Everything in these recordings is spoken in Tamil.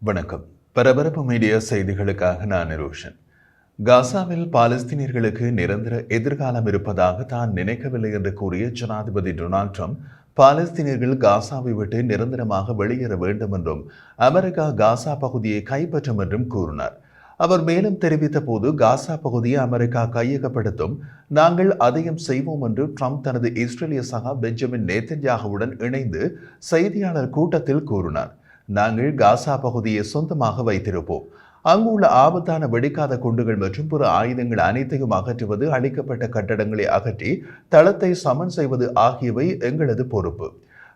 வணக்கம். பரபரப்பு மீடியா செய்திகளுக்காக நான் நிரோஷன். காசாவில் பாலஸ்தீனியர்களுக்கு நிரந்தர எதிர்காலம் இருப்பதாக தான் நினைக்கவில்லை என்று கூறிய ஜனாதிபதி டொனால்ட் ட்ரம்ப், பாலஸ்தீனியர்கள் காசாவை விட்டு நிரந்தரமாக வெளியேற வேண்டும் என்றும் அமெரிக்கா காசா பகுதியை கைப்பற்றும் என்றும் கூறினார். அவர் மேலும் தெரிவித்த போது, காசா பகுதியை அமெரிக்கா கையகப்படுத்தும், நாங்கள் அதையும் செய்வோம் என்று ட்ரம்ப் தனது இஸ்ரேலிய சகா பெஞ்சமின் நேத்தன்யாகுவுடன் இணைந்து செய்தியாளர் கூட்டத்தில் கூறினார். நாங்கள் காசா பகுதியை சொந்தமாக வைத்திருப்போம். அங்குள்ள ஆபத்தான வெடிக்காத குண்டுகள் மற்றும் பிற ஆயுதங்கள் அனைத்தையும் அகற்றுவது, அழிக்கப்பட்ட கட்டடங்களை அகற்றி தளத்தை சமன் செய்வது ஆகியவை எங்களது பொறுப்பு.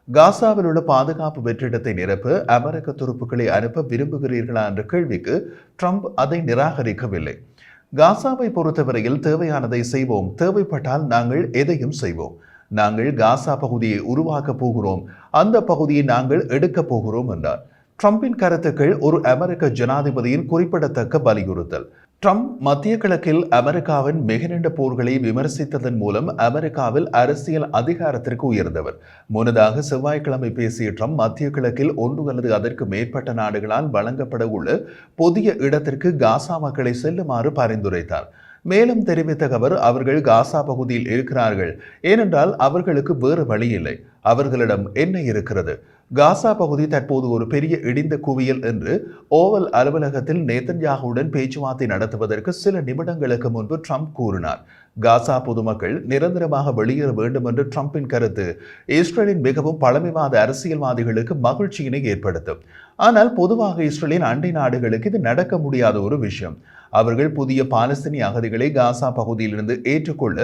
காசாவில் உள்ள பாதுகாப்பு வெற்றிடத்தை நிரப்ப அமெரிக்க துருப்புக்களை அனுப்ப விரும்புகிறீர்களா என்ற கேள்விக்கு ட்ரம்ப் அதை நிராகரிக்கவில்லை. காசாவை பொறுத்தவரையில் தேவையானதை செய்வோம், தேவைப்பட்டால் நாங்கள் எதையும் செய்வோம். நாங்கள் காசா பகுதியை உருவாக்கப் போகிறோம், அந்த பகுதியை நாங்கள் எடுக்கப் போகிறோம் என்றார். ட்ரம்பின் கருத்துக்கள் ஒரு அமெரிக்க ஜனாதிபதியின் குறிப்பிடத்தக்க வலியுறுத்தல். ட்ரம்ப் மத்திய கிழக்கில் அமெரிக்காவின் மிக நீண்ட போர்களை விமர்சித்ததன் மூலம் அமெரிக்காவில் அரசியல் அதிகாரத்திற்கு உயர்ந்தவர். முன்னதாக செவ்வாய்க்கிழமை பேசிய ட்ரம்ப், மத்திய கிழக்கில் ஒன்று அல்லது அதற்கு மேற்பட்ட நாடுகளால் வழங்கப்பட உள்ள புதிய இடத்திற்கு காசா மக்களை செல்லுமாறு பரிந்துரைத்தார். மேலும் தெரிவித்த அவர், அவர்கள் காசா பகுதியில் இருக்கிறார்கள், ஏனென்றால் அவர்களுக்கு வேறு வழி இல்லை. அவர்களிடம் என்ன இருக்கிறது? காசா பகுதி தற்போது ஒரு பெரிய இடிந்த குவியல் என்று ஓவல் அலுவலகத்தில் நேதன்யாகுவுடன் பேச்சுவார்த்தை நடத்துவதற்கு சில நிமிடங்களுக்கு முன்பு ட்ரம்ப் கூறினார். காசா பொதுமக்கள் நிரந்தரமாக வெளியேற வேண்டும் என்ற ட்ரம்பின் கருத்து இஸ்ரேலின் மிகவும் பழமைவாத அரசியல்வாதிகளுக்கு மகிழ்ச்சியினை ஏற்படுத்தும். ஆனால் பொதுவாக இஸ்ரேலின் அண்டை நாடுகளுக்கு இது நடக்க முடியாத ஒரு விஷயம். அவர்கள் புதிய பாலஸ்தீனிய அகதிகளை காசா பகுதியிலிருந்து ஏற்றுக்கொள்ள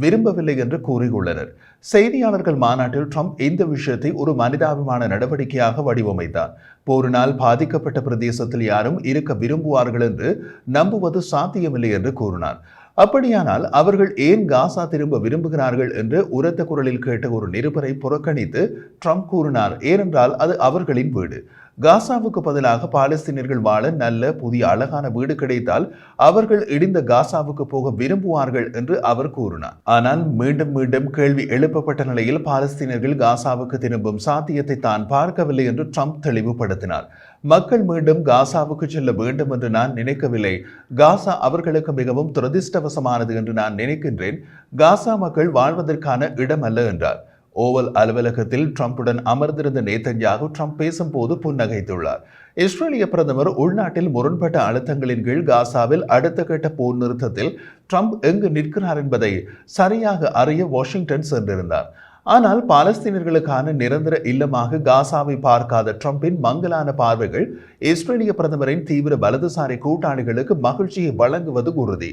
விரும்பவில்லை என்று கூறியுள்ளனர். செய்தியாளர்கள் மாநாட்டில் ட்ரம்ப் இந்த விஷயத்தை ஒரு மனிதாபிமான நடவடிக்கையாக வடிவமைத்தார். போரினால் பாதிக்கப்பட்ட பிரதேசத்தில் யாரும் இருக்க விரும்புவார்கள் என்று நம்புவது சாத்தியமில்லை என்று கூறினார். அப்படியானால் அவர்கள் ஏன் காசா திரும்ப விரும்புகிறார்கள் என்று உரத்த குரலில் கேட்ட ஒரு நிருபரை புறக்கணித்து ட்ரம்ப் கூறினார், ஏனென்றால் அது அவர்களின் வீடு. காசாவுக்கு பதிலாக பாலஸ்தீனியர்கள் வாழ நல்ல புதிய அழகான வீடு கிடைத்தால் அவர்கள் இடிந்த காசாவுக்கு போக விரும்புவார்கள் என்று அவர் கூறினார். ஆனால் மீண்டும் மீண்டும் கேள்வி எழுப்பப்பட்ட நிலையில் பாலஸ்தீனியர்கள் காசாவுக்கு திரும்பும் சாத்தியத்தை தான் பார்க்கவில்லை என்று ட்ரம்ப் தெளிவுபடுத்தினார். மக்கள் மீண்டும் காசாவுக்கு செல்ல வேண்டும் என்று நான் நினைக்கவில்லை. காசா அவர்களுக்கு மிகவும் துரதிர்ஷ்டவசமானது என்று நான் நினைக்கின்றேன். காசா மக்கள் வாழ்வதற்கான இடம் அல்ல என்றார். ஓவல் அலுவலகத்தில் ட்ரம்புடன் அமர்ந்திருந்த நேதன்யாகு ட்ரம்ப் பேசும்போது புன்னகைத்துள்ளார். இஸ்ரேலிய பிரதமர் உள்நாட்டில் முரண்பட்ட அழுத்தங்களின் கீழ் காசாவில் அடுத்த கட்ட போர் நிறுத்தத்தில் ட்ரம்ப் எங்கு நிற்கிறார் என்பதை சரியாக அறிய வாஷிங்டன் சென்றிருந்தார். ஆனால் பாலஸ்தீனர்களுக்கான நிரந்தர இல்லமாக காசாவை பார்க்காத ட்ரம்பின் மங்கலான பார்வைகள் இஸ்ரேலிய பிரதமரின் தீவிர வலதுசாரி கூட்டாளிகளுக்கு மகிழ்ச்சியை வழங்குவது உறுதி.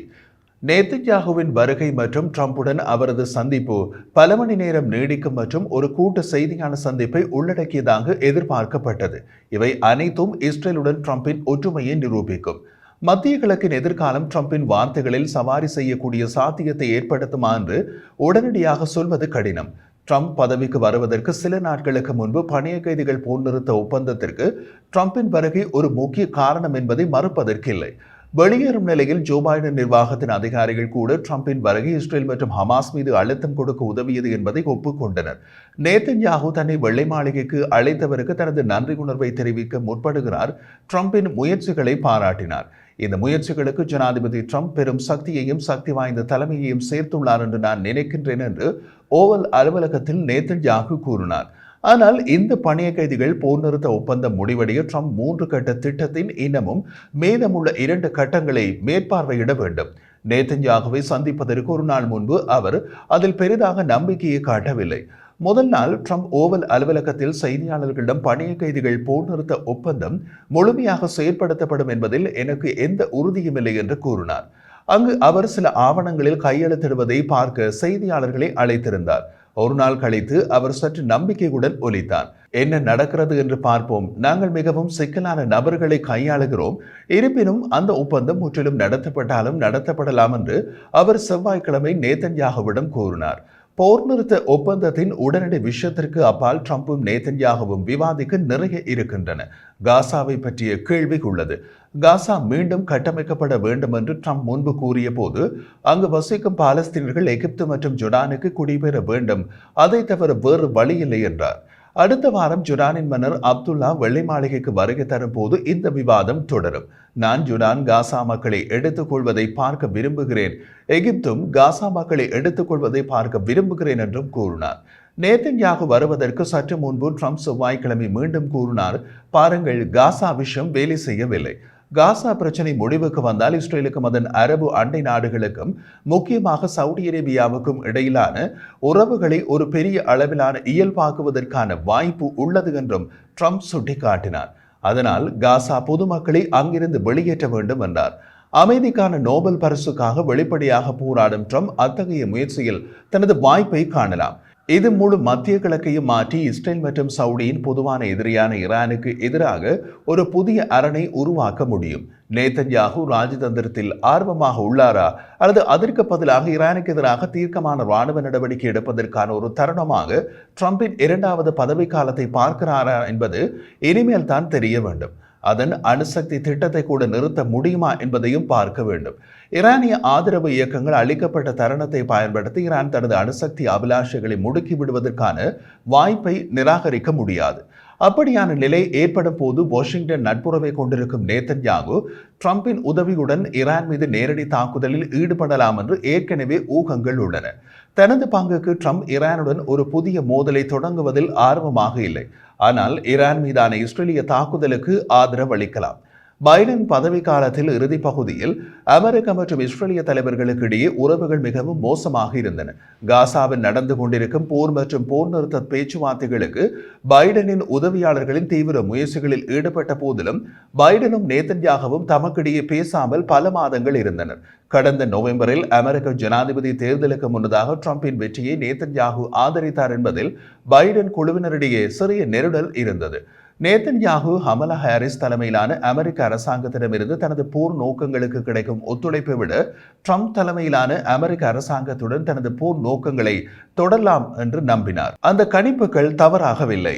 நேதன்யாகுவின் வருகை மற்றும் ட்ரம்புடன் அவரது சந்திப்பு பல மணி நேரம் நீடிக்கும் மற்றும் ஒரு கூட்டு செய்தியான சந்திப்பை உள்ளடக்கியதாக எதிர்பார்க்கப்பட்டது. இவை அனைத்தும் இஸ்ரேலுடன் ட்ரம்பின் ஒற்றுமையை நிரூபிக்கும். மத்திய கிழக்கின் எதிர்காலம் ட்ரம்பின் வார்த்தைகளில் சவாரி செய்யக்கூடிய சாத்தியத்தை ஏற்படுத்துமா என்று உடனடியாக சொல்வது கடினம். ட்ரம்ப் பதவிக்கு வருவதற்கு சில நாட்களுக்கு முன்பு பணிய கைதிகள் போர் நிறுத்த ஒப்பந்தத்திற்கு ட்ரம்பின் வருகை ஒரு முக்கிய காரணம் என்பதை மறுப்பதற்கில்லை. வெளியேறும் நிலையில் ஜோ பைடன் நிர்வாகத்தின் அதிகாரிகள் கூட ட்ரம்பின் வருகை இஸ்ரேல் மற்றும் ஹமாஸ் மீது அழுத்தம் கொடுக்க உதவியது என்பதை ஒப்புக்கொண்டனர். நேதன்யாகு தன்னை வெள்ளை மாளிகைக்கு அழைத்தவருக்கு தனது நன்றி உணர்வை தெரிவிக்க முற்படுகிறார். ட்ரம்பின் முயற்சிகளை பாராட்டினார். இந்த முயற்சிகளுக்கு ஜனாதிபதி ட்ரம்ப் பெரும் சக்தியையும் சக்தி வாய்ந்த தலைமையையும் சேர்த்துள்ளார் என்று நான் நினைக்கின்றேன் என்று ஓவல் அலுவலகத்தில் நேதன்யாகு கூறினார். ஆனால் இந்த பணிய கைதிகள் போர் நிறுத்த ஒப்பந்தம் முடிவடைய ட்ரம்ப் 3 கட்ட திட்டத்தின் இன்னமும் மீதமுள்ள 2 கட்டங்களை மேற்பார்வையிட வேண்டும். நேதன்யாகுவை சந்திப்பதற்கு ஒரு நாள் முன்பு அவர் அதில் பெரிதாக நம்பிக்கையை காட்டவில்லை. முதல் நாள் ட்ரம்ப் ஓவல் அலுவலகத்தில் செய்தியாளர்களிடம் பணிய கைதிகள் போர் நிறுத்த ஒப்பந்தம் முழுமையாக செயற்படுத்தப்படும் என்பதில் எனக்கு எந்த உறுதியும் இல்லை என்று கூறினார். அங்கு அவர் சில ஆவணங்களில் கையெழுத்திடுவதை பார்க்க செய்தியாளர்களை அழைத்திருந்தார். ஒரு நாள் கழித்து அவர் சற்று நம்பிக்கையுடன் ஒலித்தார். என்ன நடக்கிறது என்று பார்ப்போம். நாங்கள் மிகவும் சிக்கலான நபர்களை கையாளுகிறோம். இருப்பினும் அந்த ஒப்பந்தம் முற்றிலும் நடத்தப்பட்டாலும் நடத்தப்படலாம் என்று அவர் செவ்வாய்க்கிழமை நேதன்யாகுவிடம் கூறினார். போர் நிறுத்த ஒப்பந்தத்தின் உடனடி விஷயத்திற்கு அப்பால் ட்ரம்பும் நேதன்யாகுவும் விவாதிக்க நிறைய இருக்கின்றன. காசாவை பற்றிய கேள்வி உள்ளது. காசா மீண்டும் கட்டமைக்கப்பட வேண்டும் என்று ட்ரம்ப் முன்பு கூறிய போது, அங்கு வசிக்கும் பாலஸ்தீனர்கள் எகிப்து மற்றும் ஜோர்டானுக்கு குடிபெற வேண்டும், அதை தவிர வேறு வழி இல்லை என்றார். அடுத்த வாரம் ஜோர்டானின் மன்னர் அப்துல்லா வெள்ளை மாளிகைக்கு வருகை தரும் போது இந்த விவாதம் தொடரும். நான் ஜோர்டான் காசா மக்களை எடுத்துக் கொள்வதை பார்க்க விரும்புகிறேன், எகிப்தும் காசா மக்களை எடுத்துக் கொள்வதை பார்க்க விரும்புகிறேன் என்றும் கூறினார். நேதன்யாகு வருவதற்கு சற்று முன்பு ட்ரம்ப் செவ்வாய்க்கிழமை மீண்டும் கூறினார், பாருங்கள், காசா விஷயம் வேலை செய்யவில்லை. காசா பிரச்சனை முடிவுக்கு வந்தால் இஸ்ரேலுக்கும் அதன் அரபு அண்டை நாடுகளுக்கும் முக்கியமாக சவுதி அரேபியாவுக்கும் இடையிலான உறவுகளை ஒரு பெரிய அளவிலான இயல்பாக்குவதற்கான வாய்ப்பு உள்ளது என்றும் ட்ரம்ப் சுட்டிக்காட்டினார். அதனால் காசா பொதுமக்களை அங்கிருந்து வெளியேற்ற வேண்டும் என்றார். அமைதிக்கான நோபல் பரிசுக்காக வெளிப்படையாக போராடும் ட்ரம்ப் அத்தகைய முயற்சியில் தனது வாய்ப்பை காணலாம். இது முழு மத்திய கிழக்கையும் மாற்றி இஸ்ரேல் மற்றும் சவுதியின் பொதுவான எதிரியான ஈரானுக்கு எதிராக ஒரு புதிய அரணை உருவாக்க முடியும். நேதன்யாகு ராஜதந்திரத்தில் ஆர்வமாக உள்ளாரா அல்லது அதற்கு பதிலாக ஈரானுக்கு எதிராக தீர்க்கமான ராணுவ நடவடிக்கை எடுப்பதற்கான ஒரு தருணமாக ட்ரம்பின் 2வது பதவிக்காலத்தை பார்க்கிறாரா என்பது இனிமேல் தான் தெரிய வேண்டும். அதன் அணுசக்தி திட்டத்தை கூட நிறுத்த முடியுமா என்பதையும் பார்க்க வேண்டும். ஈரானிய ஆதரவு இயக்கங்கள் அளிக்கப்பட்ட தருணத்தை பயன்படுத்தி ஈரான் தனது அணுசக்தி அபிலாஷைகளை முடுக்கி விடுவதற்கான வாய்ப்பை நிராகரிக்க முடியாது. அப்படியான நிலை ஏற்படும் போது வாஷிங்டன் நட்புறவை கொண்டிருக்கும் நேதன்யாகு ட்ரம்பின் உதவியுடன் ஈரான் மீது நேரடி தாக்குதலில் ஈடுபடலாம் என்று ஏற்கனவே ஊகங்கள் உள்ளன. தனது பங்குக்கு ட்ரம்ப் ஈரானுடன் ஒரு புதிய மோதலை தொடங்குவதில் ஆர்வமாக இல்லை. ஆனால் ஈரான் மீதான இஸ்ரேலிய தாக்குதலுக்கு ஆதரவு அளிக்கலாம். பைடன் பதவி காலத்தில் இறுதி பகுதியில் அமெரிக்க மற்றும் இஸ்ரேலிய தலைவர்களுக்கு இடையே உறவுகள் மிகவும் மோசமாக இருந்தன. காசாவில் நடந்து கொண்டிருக்கும் போர் மற்றும் போர் நிறுத்த பேச்சுவார்த்தைகளுக்கு பைடனின் உதவியாளர்களின் தீவிர முயற்சிகளில் ஈடுபட்ட போதிலும் பைடனும் நேதன்யாகவும் தமக்கிடையே பேசாமல் பல மாதங்கள் இருந்தனர். கடந்த நவம்பரில் அமெரிக்க ஜனாதிபதி தேர்தலுக்கு முன்னதாக ட்ரம்பின் வெற்றியை நேதன்யாகு ஆதரித்தார் என்பதில் பைடன் குழுவினரிடையே சிறிய நெருடல் இருந்தது. நேதன்யாகு கமலா ஹாரிஸ் தலைமையிலான அமெரிக்க அரசாங்கத்திடமிருந்து தனது போர் நோக்கங்களுக்கு கிடைக்கும் ஒத்துழைப்பை விட ட்ரம்ப் தலைமையிலான அமெரிக்க அரசாங்கத்துடன் தனது போர் நோக்கங்களை தொடரலாம் என்று நம்பினார். அந்த கணிப்புகள் தவறாகவில்லை.